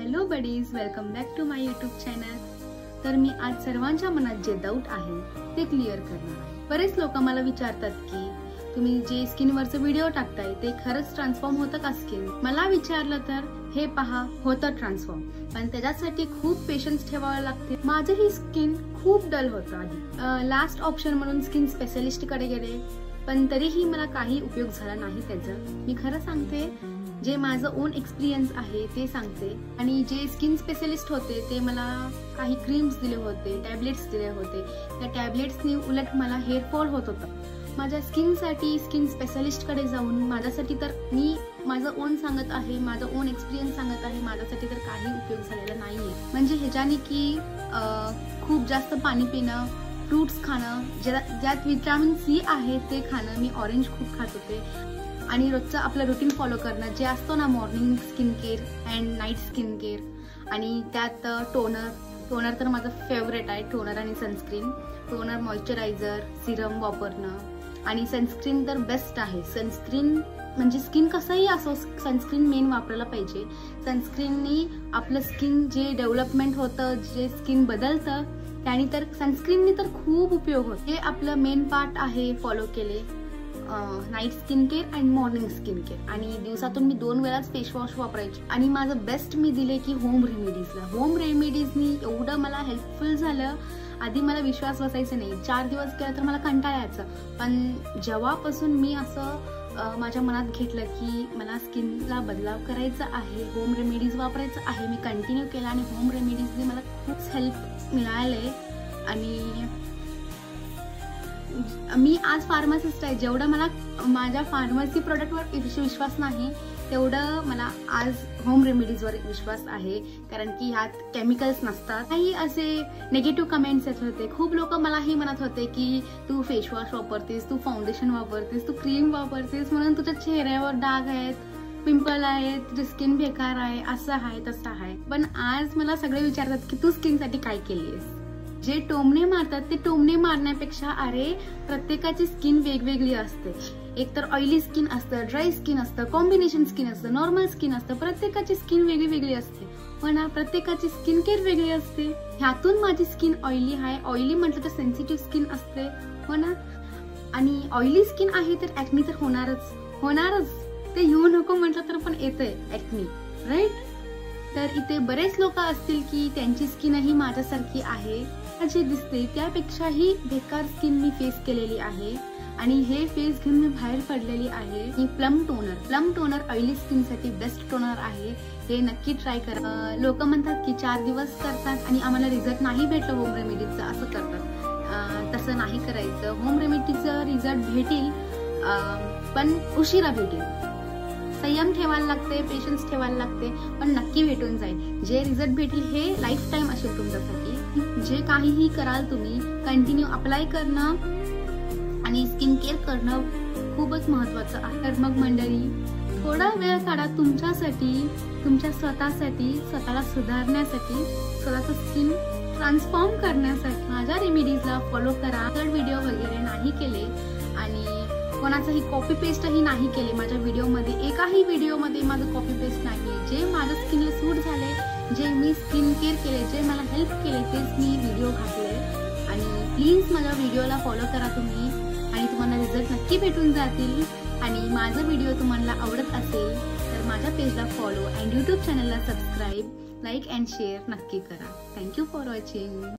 Hello buddies, welcome back to my YouTube channel. तर मी आज सर्वांच्या मनात जे डाऊट आहे ते क्लिअर करणार आहे। बरेच लोक मला विचारतात की तुम्ही जे स्किनवरचे व्हिडिओ टाकताय ते खरंच ट्रान्सफॉर्म होतं का स्किन। मला विचारलं तर हे पहा, होतं ट्रान्सफॉर्म, पण त्याच्यासाठी खूप पेशन्स ठेवावे लागते। माझे ही स्किन खूप डल होतं आधी। लास्ट ऑप्शन म्हणून स्किन स्पेशलिस्ट कडे गेले, पण तरीही मला काही उपयोग झाला नाही त्याचा। मी खरं सांगते, जे माझं ओन एक्सपिरियन्स आहे ते सांगते। आणि जे स्किन स्पेशलिस्ट होते ते मला काही क्रीम्स दिले होते, टॅबलेट्स दिले होते। त्या टॅबलेट्सनी उलट मला हेअर फॉल होत होता। माझ्या स्किनसाठी स्किन स्पेशलिस्ट कडे जाऊन माझ्यासाठी तर मी माझं ओन सांगत आहे, माझं ओन एक्सपिरियन्स सांगत आहे, माझ्यासाठी तर काही उपयोग झालेला नाहीये। म्हणजे ह्याच्याने की खूप जास्त पाणी पिणं, फ्रूट्स खाणं, ज्यात विटामिन सी आहे ते खाणं, मी ऑरेंज खूप खात होते, आणि रोजचं आपलं रुटीन फॉलो करणं जे असतो ना, morning skin care and night skin care, आणि त्यात टोनर तर माझं फेवरेट आहे। टोनर आणि सनस्क्रीन, टोनर, मॉइश्चरायझर, सिरम वापरणं, आणि सनस्क्रीन तर बेस्ट आहे। सनस्क्रीन म्हणजे स्किन कसंही असो, सनस्क्रीन मेन वापरायला पाहिजे। सनस्क्रीननी आपलं स्किन जे डेव्हलपमेंट होतं, जे स्किन बदलतं, त्यानी तर सनस्क्रीननी तर खूप उपयोग होतो। हे आपलं मेन पार्ट आहे फॉलो केले। Night skin care and morning skin care, आणि दिवसातून मी 2 वेळाच फेस वॉश वापरायचे। आणि माझं बेस्ट मी दिले की होम रेमेडीजला। होम रेमेडीजनी एवढं मला हेल्पफुल झालं, आधी मला विश्वास बसायचा नाही। 4 दिवस केला तर मला कंटाळा यायचा, पण जेव्हापासून मी असं माझ्या मनात घेतलं की मला स्किनला बदलाव करायचा आहे, होम रेमेडीज वापरायचं आहे, मी कंटिन्यू केलं, आणि होम रेमेडीजनी मला खूप हेल्प मिळाले। आणि मी आज फार्मासिस्ट आहे। जेवढं मला माझ्या फार्मसी प्रोडक्टवर विश्वास नाही, तेवढं मला आज होम रेमेडीजवर विश्वास आहे, कारण की ह्यात केमिकल्स नसतात। काही असे नेगेटिव्ह कमेंट्स येत होते, खूप लोक मलाही म्हणत होते की तू फेस वॉश वापरतेस, तू फाउंडेशन वापरतेस, तू क्रीम वापरतेस, म्हणून तुझ्या चेहऱ्यावर डाग आहेत, पिंपल आहेत, तुझी स्किन बेकार आहे, असं आहे तसं आहे। पण आज मला सगळे विचारतात की तू स्किनसाठी काय केलीस। जे टोमणे मारतात ते टोमणे मारण्यापेक्षा, अरे प्रत्येकाची स्किन वेगवेगळी असते। एक तर ऑइली स्किन असतं, ड्राय स्किन असतं, कॉम्बिनेशन स्किन असतं, नॉर्मल स्किन असतं, प्रत्येकाची स्किन वेगळी वेगळी असते, पण प्रत्येकाची स्किन केअर वेगळी असते। ह्यातून माझी स्किन ऑइली आहे, ऑइली म्हटलं तर सेन्सिटिव्ह स्किन असते, हो ना, आणि ऑइली स्किन आहे तर ऍक्नी तर होणारच, ते येऊ नको म्हटलं तर पण येतंय ऍक्नी, राईट। तर इथे बरेच लोक असतील की त्यांची स्किनही माझ्यासारखी आहे, जे दिसते त्यापेक्षाही बेकार स्किन मी फेस केलेली आहे, आणि हे फेस घेऊन मी बाहेर पडलेली आहे। ही प्लम टोनर ऑइली स्किन साठी बेस्ट टोनर आहे, हे नक्की ट्राय करा। लोक म्हणतात की 4 दिवस करतात आणि आम्हाला रिझल्ट नाही भेटलं होम रेमेडीचा, असं करतात। तसं नाही करायचं। होम रेमेडीचा रिझल्ट भेटेल, पण उशिरा भेटेल। संयम ठेवायला लागते, पेशन्स ठेवायला लागते, पण नक्की भेटून जाईल। जे रिझल्ट भेटेल हे लाईफ टाइम असेल तुमच्यासाठी। जे काहीही कराल तुम्ही कंटिन्यू अप्लाय करणं आणि स्किन केअर करणं खूपच महत्वाचं आहे। तर मग मंडळी, थोडा वेळ काढा तुमच्यासाठी, तुमच्या स्वतःसाठी, स्वतःला सुधारण्यासाठी, स्वतःचं स्किन ट्रान्सफॉर्म करण्यासाठी। माझ्या रेमेडीजला फॉलो करा। तर व्हिडिओ वगैरे नाही केले आणि कोणाचाही कॉपी पेस्टही नाही केले माझ्या व्हिडिओमध्ये। एकाही व्हिडिओमध्ये माझं कॉपी पेस्ट नाही। जे माझ्या स्किनला सूट झाले, जे मी स्किन केअर केले, जे मला हेल्प केले, तेच मी व्हिडिओ घातले। आणि प्लीज माझ्या व्हिडिओला फॉलो करा तुम्ही, आणि तुम्हाला रिझल्ट नक्की भेटून जातील। आणि माझा व्हिडिओ तुम्हाला आवडत असेल तर माझ्या पेजला फॉलो अँड यूट्यूब चॅनलला सबस्क्राईब, लाईक अँड शेअर नक्की करा। Thank you for watching.